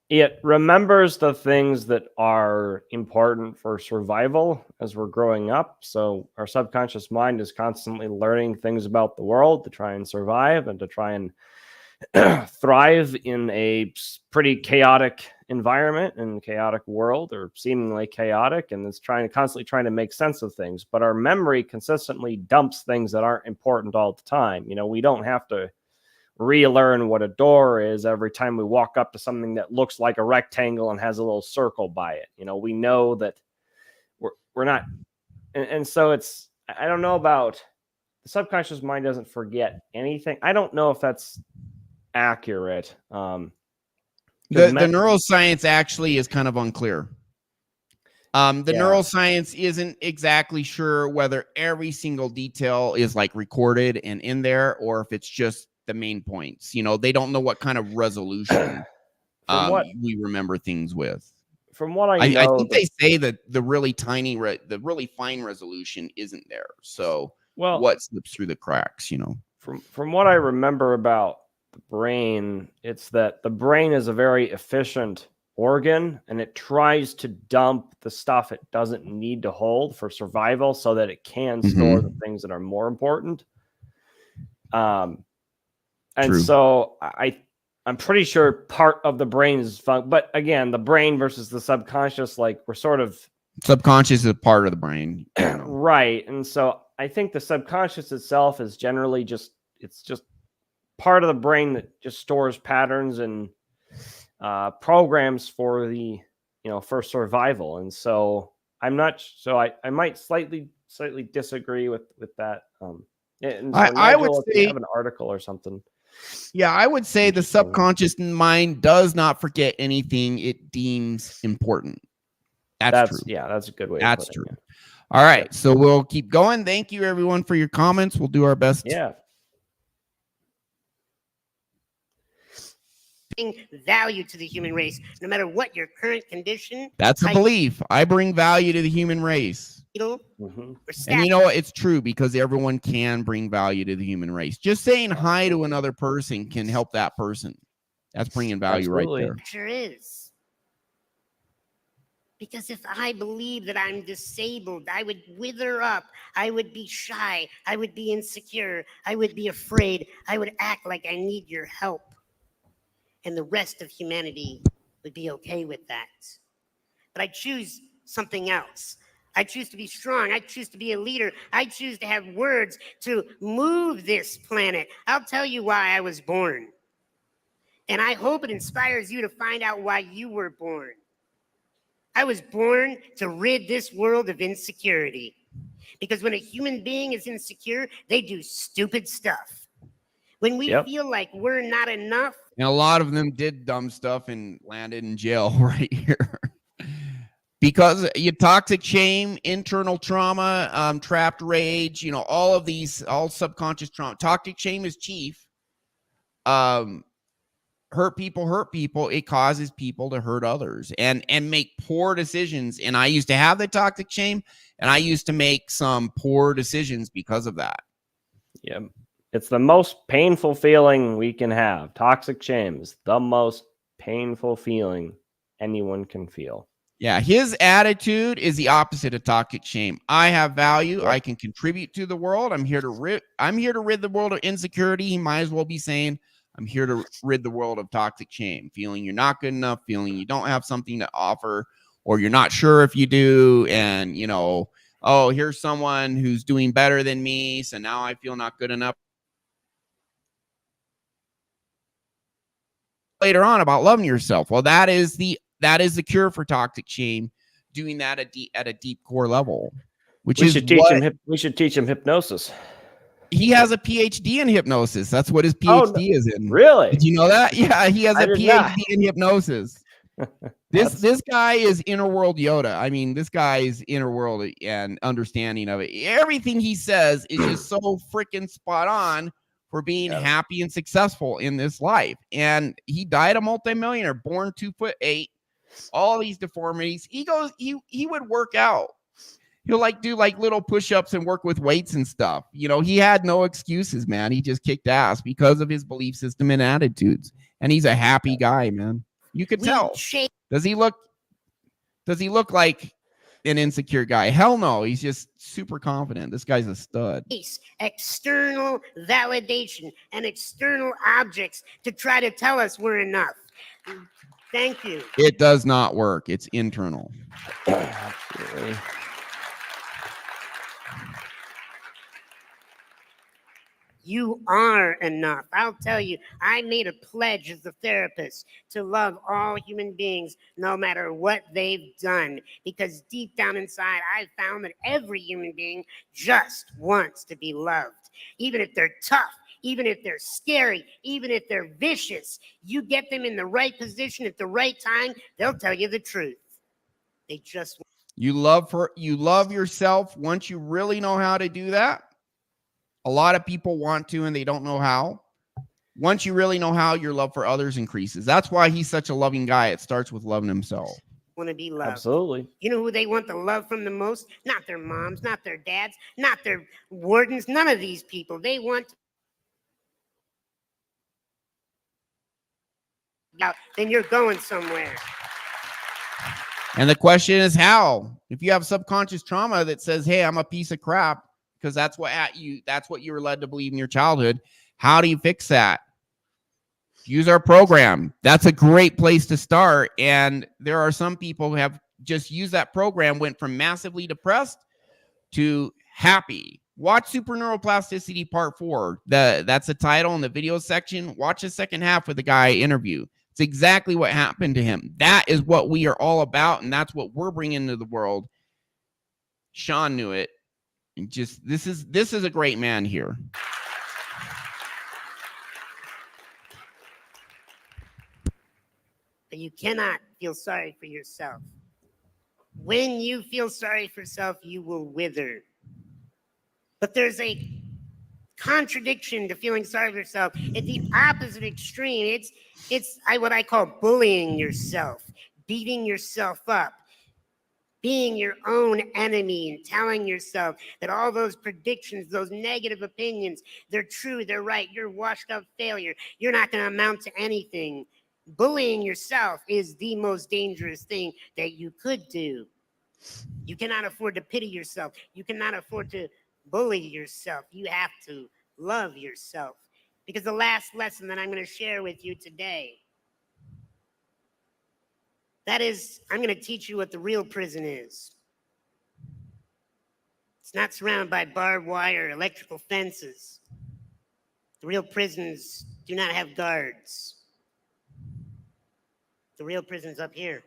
it remembers the things that are important for survival as we're growing up. So our subconscious mind is constantly learning things about the world to try and survive and to try and thrive in a pretty chaotic environment and chaotic world, or seemingly chaotic, and it's constantly trying to make sense of things. But our memory consistently dumps things that aren't important all the time. You know, we don't have to relearn what a door is every time we walk up to something that looks like a rectangle and has a little circle by it. You know, we know that we're not, and so it's, I don't know about the subconscious mind doesn't forget anything. I don't know if that's accurate. The neuroscience actually is kind of unclear. Neuroscience isn't exactly sure whether every single detail is like recorded and in there, or if it's just the main points. You know, they don't know what kind of resolution we remember things with. From what I know, I think they say that the really tiny, the really fine resolution isn't there. So what slips through the cracks, you know? From what I remember about the brain, it's that the brain is a very efficient organ, and it tries to dump the stuff it doesn't need to hold for survival so that it can store the things that are more important. And True. So I'm pretty sure part of the brain is fun, but again, the brain versus the subconscious, like we're sort of subconscious is a part of the brain, you know? Right. And so I think the subconscious itself is generally just part of the brain that just stores patterns and programs for for survival. And so I'm not, so I might slightly disagree with that. And so I would say you have an article or something. Yeah, I would say the subconscious mind does not forget anything it deems important. That's true. Yeah, that's a good way. That's true. All right, so we'll keep going. Thank you, everyone, for your comments. We'll do our best. Yeah. Value to the human race, no matter what your current condition. That's a belief. I bring value to the human race. And you know what? It's true, because everyone can bring value to the human race. Just saying hi to another person can help that person. That's bringing value right there. Sure is. Because if I believe that I'm disabled, I would wither up. I would be shy. I would be insecure. I would be afraid. I would act like I need your help. And the rest of humanity would be okay with that. But I choose something else. I choose to be strong. I choose to be a leader. I choose to have words to move this planet. I'll tell you why I was born. And I hope it inspires you to find out why you were born. I was born to rid this world of insecurity. Because when a human being is insecure, they do stupid stuff. When we feel like we're not enough. And a lot of them did dumb stuff and landed in jail right here. Because your toxic shame, internal trauma, trapped rage, all of these, all subconscious trauma. Toxic shame is chief. Hurt people. It causes people to hurt others and make poor decisions. And I used to have the toxic shame, and I used to make some poor decisions because of that. Yeah. It's the most painful feeling we can have. Toxic shame is the most painful feeling anyone can feel. Yeah, his attitude is the opposite of toxic shame. I have value. Yep. I can contribute to the world. I'm here to rid the world of insecurity. He might as well be saying, I'm here to rid the world of toxic shame. Feeling you're not good enough, feeling you don't have something to offer, or you're not sure if you do. And, oh, here's someone who's doing better than me, so now I feel not good enough. later on about loving yourself. Well, that is the cure for toxic shame, doing that at a deep core level, which We is should teach what him. We should teach him hypnosis. he has a PhD in hypnosis. That's what his Oh, PhD is in. really? Did you know that? Yeah, he has I a did not. PhD in hypnosis. This guy is inner world Yoda. I mean, this guy is inner world and understanding of it. Everything he says is just so freaking spot on for being happy and successful in this life. And he died a multimillionaire, born 2'8", all these deformities. He goes, he would work out. He'll do little push-ups and work with weights and stuff. You know, he had no excuses, man. He just kicked ass because of his belief system and attitudes. And he's a happy guy, man. You could tell. Does he look like an insecure guy? Hell no. He's just super confident. This guy's a stud. External validation and external objects to try to tell us we're enough. Thank you. It does not work. It's internal. Absolutely. You are enough. I'll tell you, I made a pledge as a therapist to love all human beings no matter what they've done. Because deep down inside, I found that every human being just wants to be loved. Even if they're tough, even if they're scary, even if they're vicious, you get them in the right position at the right time, they'll tell you the truth. They just you love yourself once you really know how to do that. A lot of people want to, and they don't know how. Once you really know how, your love for others increases. That's why he's such a loving guy. It starts with loving himself. Want to be loved. Absolutely. You know who they want the love from the most? Not their moms, not their dads, not their wardens, none of these people. They want then you're going somewhere. And the question is how? If you have subconscious trauma that says, hey, I'm a piece of crap, because that's what you were led to believe in your childhood. How do you fix that? Use our program. That's a great place to start. And there are some people who have just used that program, went from massively depressed to happy. Watch Super Neuroplasticity Part 4. That's the title in the video section. Watch the second half with the guy interview. It's exactly what happened to him. That is what we are all about, and that's what we're bringing to the world. Sean knew it. And just this is a great man here. But you cannot feel sorry for yourself. When you feel sorry for yourself, you will wither. But there's a contradiction to feeling sorry for yourself. It's the opposite extreme. It's what I call bullying yourself, beating yourself up, being your own enemy and telling yourself that all those predictions, those negative opinions, they're true, they're right, you're washed up failure, you're not going to amount to anything. Bullying yourself is the most dangerous thing that you could do. You cannot afford to pity yourself. You cannot afford to bully yourself. You have to love yourself. Because the last lesson that I'm going to share with you today, that is, I'm going to teach you what the real prison is. It's not surrounded by barbed wire, electrical fences. The real prisons do not have guards. The real prison's up here.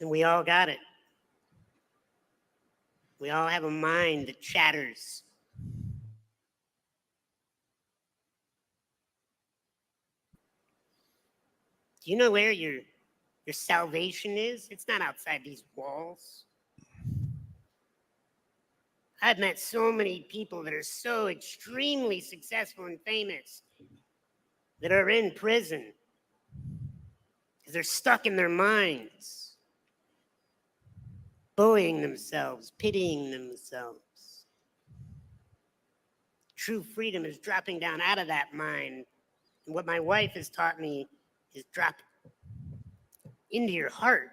And we all got it. We all have a mind that chatters. Do you know where your salvation is? It's not outside these walls. I've met so many people that are so extremely successful and famous that are in prison because they're stuck in their minds, bullying themselves, pitying themselves. True freedom is dropping down out of that mind. And what my wife has taught me is drop into your heart,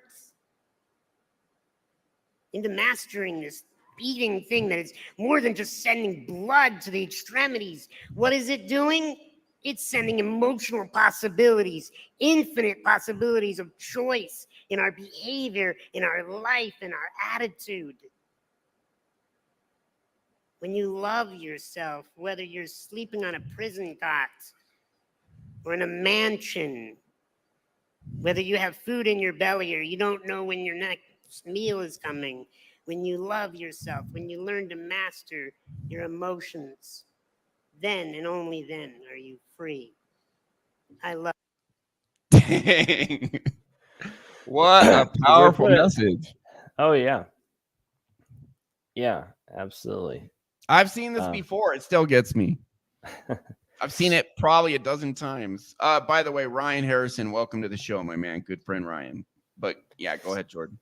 into mastering this beating thing that is more than just sending blood to the extremities. What is it doing? It's sending emotional possibilities, infinite possibilities of choice in our behavior, in our life, in our attitude. When you love yourself, whether you're sleeping on a prison cot or in a mansion, whether you have food in your belly or you don't know when your next meal is coming, when you love yourself, when you learn to master your emotions, then and only then are you free. I love. Dang. What a powerful message. Oh yeah. Yeah, absolutely. I've seen this before. It still gets me. I've seen it probably a dozen times. By the way, Ryan Harrison, welcome to the show, my man. Good friend Ryan. But yeah, go ahead, Jordan.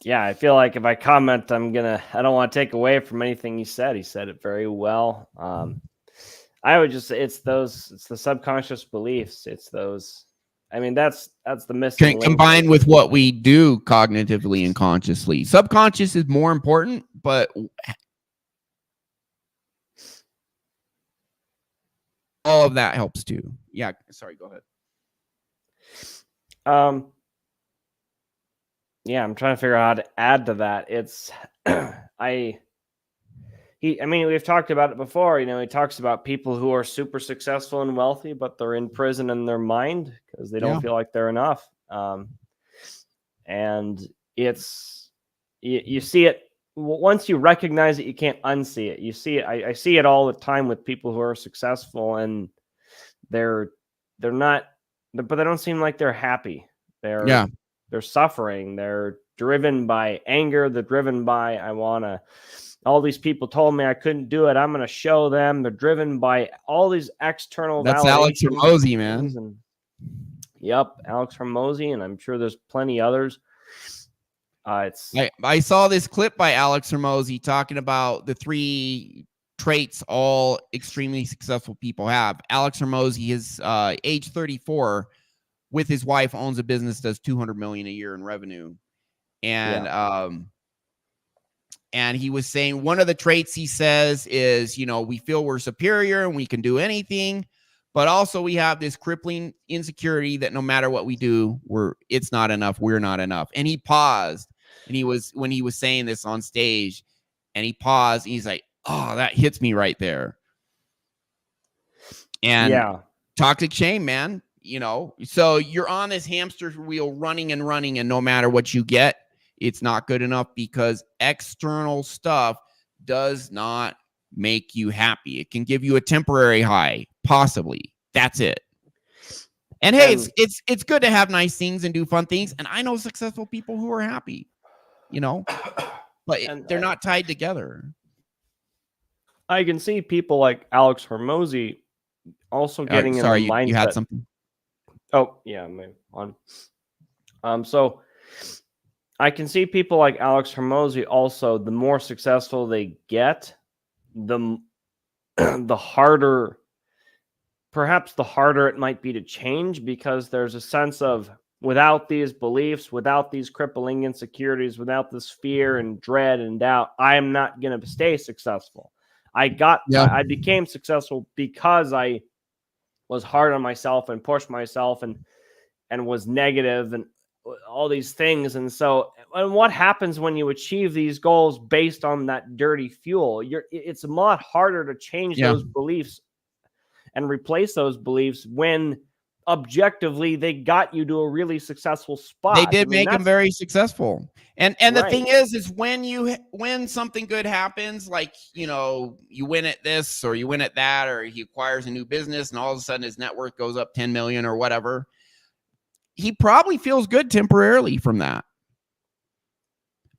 Yeah, I feel like if I comment, I don't want to take away from anything he said. He said it very well. I would just, it's the subconscious beliefs. It's those, I mean, that's the missing link. Combined with what we do cognitively and consciously. Subconscious is more important, but all of that helps too. Yeah, sorry, go ahead. Yeah, I'm trying to figure out how to add to that. It's we've talked about it before. He talks about people who are super successful and wealthy, but they're in prison in their mind because they don't feel like they're enough. And it's, you see it once you recognize it, you can't unsee it. You see it. I see it all the time with people who are successful and they're not, but they don't seem like they're happy. They're suffering. They're driven by anger. They're driven by, all these people told me I couldn't do it. I'm going to show them. They're driven by all these external That's Alex Hormozi, man. Yep, Alex Hormozi, and I'm sure there's plenty others. I saw this clip by Alex Hormozi talking about the 3 traits all extremely successful people have. Alex Hormozi is age 34. With his wife, owns a business, does $200 million a year in revenue. And and he was saying one of the traits he says is, we feel we're superior and we can do anything, but also we have this crippling insecurity that no matter what we do, it's not enough. We're not enough. And he paused, and when he was saying this on stage, and he paused, and he's like, oh, that hits me right there. And toxic shame, man. So you're on this hamster wheel running, and no matter what you get, it's not good enough because external stuff does not make you happy. It can give you a temporary high, possibly. That's it. And hey, it's good to have nice things and do fun things. And I know successful people who are happy, but they're not tied together. I can see people like Alex Hormozi also getting in the mindset. You had something. Oh, yeah, maybe on. So I can see people like Alex Hormozi also, the more successful they get, the harder, perhaps the harder it might be to change, because there's a sense of, without these beliefs, without these crippling insecurities, without this fear and dread and doubt, I am not going to stay successful. I became successful because I was hard on myself and pushed myself and was negative and all these things. And so, and what happens when you achieve these goals based on that dirty fuel? It's a lot harder to change those beliefs and replace those beliefs when objectively they got you to a really successful spot. They did make him very successful. And the thing is when something good happens, like, you win at this or you win at that, or he acquires a new business and all of a sudden his net worth goes up 10 million or whatever, he probably feels good temporarily from that.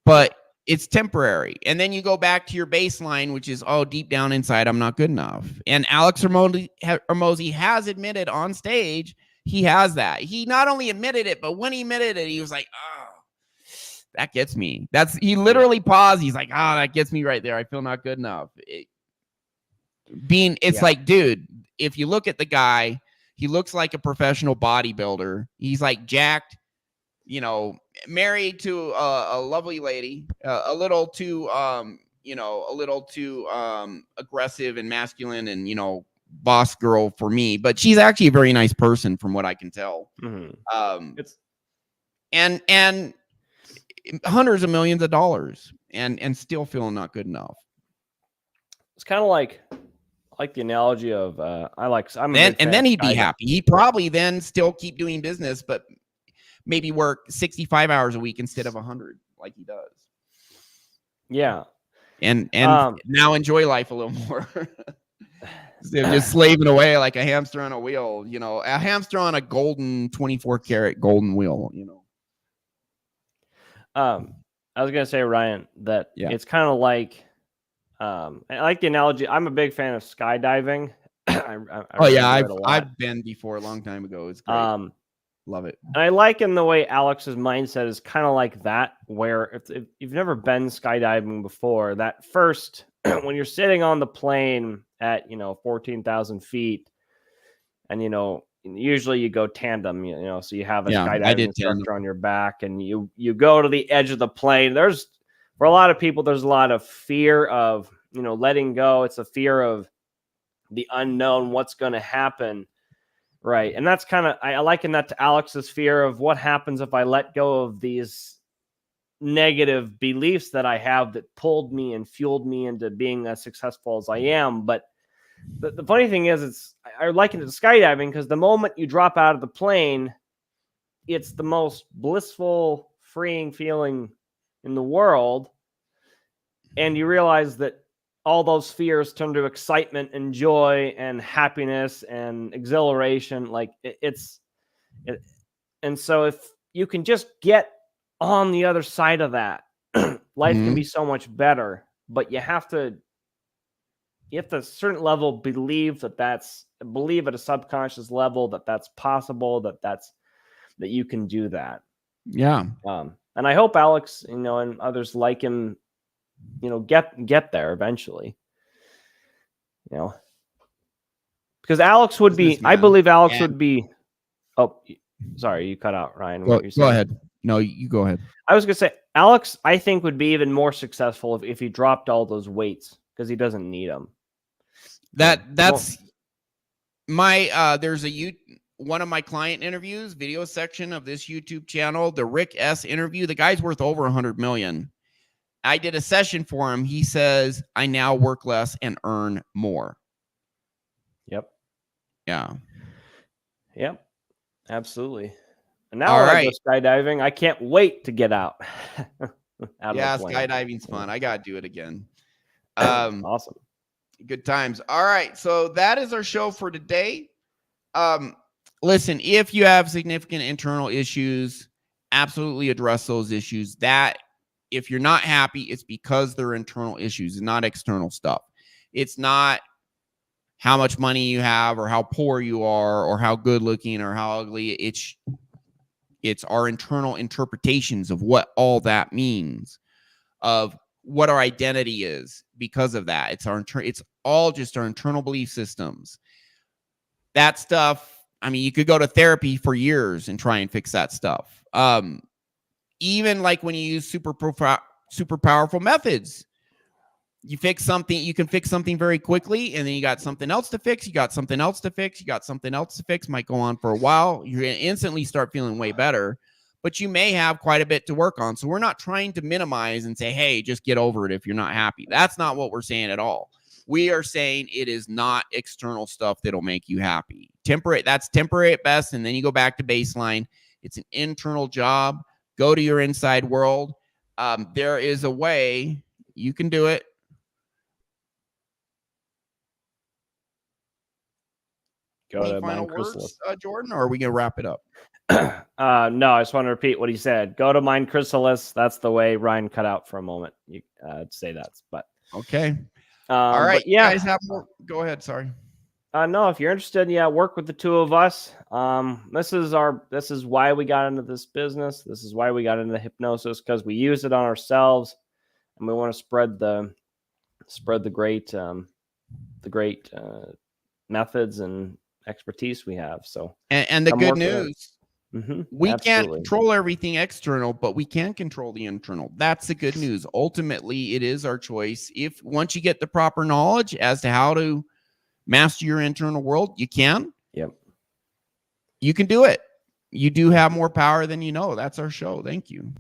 But it's temporary. And then you go back to your baseline, which is, deep down inside, I'm not good enough. And Alex Hormozi has admitted on stage, he has that. He not only admitted it, but when he admitted it, he was like, that gets me. He literally paused. He's like, that gets me right there. I feel not good enough. Like, dude, if you look at the guy, he looks like a professional bodybuilder. He's like jacked, married to a lovely lady, a little too aggressive and masculine and, boss girl for me, but she's actually a very nice person from what I can tell. Mm-hmm. And hundreds of millions of dollars and still feeling not good enough. It's kind of like like the analogy of I'm a Then big and fan then of he'd be skydiving. happy. He'd probably then still keep doing business, but maybe work 65 hours a week instead of 100 like he does. Yeah. And now enjoy life a little more. Instead of just slaving away like a hamster on a wheel, you know, a hamster on a golden 24 karat golden wheel, you know. I was gonna say, Ryan, that Yeah. it's kind of like I like the analogy. I'm a big fan of skydiving. I really enjoy it a lot. I've been before a long time ago. It's great. Love it. And I like in the way Alex's mindset is kind of like that, where if you've never been skydiving before, that first when you're sitting on the plane at 14,000 feet, and usually you go tandem, so you have a skydiving instructor on your back, and you go to the edge of the plane. For a lot of people, there's a lot of fear of letting go. It's a fear of the unknown, what's going to happen. Right. And that's kind of, I liken that to Alex's fear of what happens if I let go of these negative beliefs that I have that pulled me and fueled me into being as successful as I am. But the funny thing is, I liken it to skydiving because the moment you drop out of the plane, it's the most blissful, freeing feeling in the world. And you realize that all those fears turn to excitement and joy and happiness and exhilaration. Like and so if you can just get on the other side of that, life can be so much better. But you have to at a certain level believe at a subconscious level that's possible, that you can do that. Yeah. And I hope Alex, and others like him, get there eventually, because Alex would be, I believe Alex would be, oh, sorry, you cut out, Ryan. Go ahead. No, you go ahead. I was going to say, Alex, I think would be even more successful if he dropped all those weights because he doesn't need them. That's my, there's one of my client interviews, video section of this YouTube channel, the Rick S interview. The guy's worth over 100 million. I did a session for him. He says, I now work less and earn more. Yep. Yeah. Yep. Absolutely. And now I go skydiving. I can't wait to get out. Skydiving's fun. I got to do it again. Awesome. Good times. All right. So that is our show for today. Listen, if you have significant internal issues, absolutely address those issues. If you're not happy, it's because they're internal issues and not external stuff. It's not how much money you have or how poor you are or how good looking or how ugly. It's our internal interpretations of what all that means, of what our identity is because of that. It's all just our internal belief systems. That stuff, I mean, you could go to therapy for years and try and fix that stuff. Even like when you use super powerful methods, you can fix something very quickly, and then you got something else to fix. You got something else to fix. You got something else to fix. Might go on for a while. You're going to instantly start feeling way better, but you may have quite a bit to work on. So we're not trying to minimize and say, hey, just get over it if you're not happy. That's not what we're saying at all. We are saying it is not external stuff that'll make you happy. That's temporary at best, and then you go back to baseline. It's an internal job. Go to your inside world. There is a way you can do it. Go Any to final Mind words, Chrysalis. Jordan, or are we going to wrap it up? No, I just want to repeat what he said. Go to Mind Chrysalis. That's the way. Ryan cut out for a moment. You say that, but okay. All right. Yeah. You guys have more. Go ahead. Sorry. No, if you're interested, work with the two of us. This is why we got into this business. This is why we got into hypnosis, because we use it on ourselves, and we want to spread the great methods and expertise we have. So, and the good news, we Absolutely. can't control everything external, but we can control the internal. That's the good news. Ultimately, it is our choice. If once you get the proper knowledge as to how to master your internal world, you can. Yep. You can do it. You do have more power than you know. That's our show. Thank you.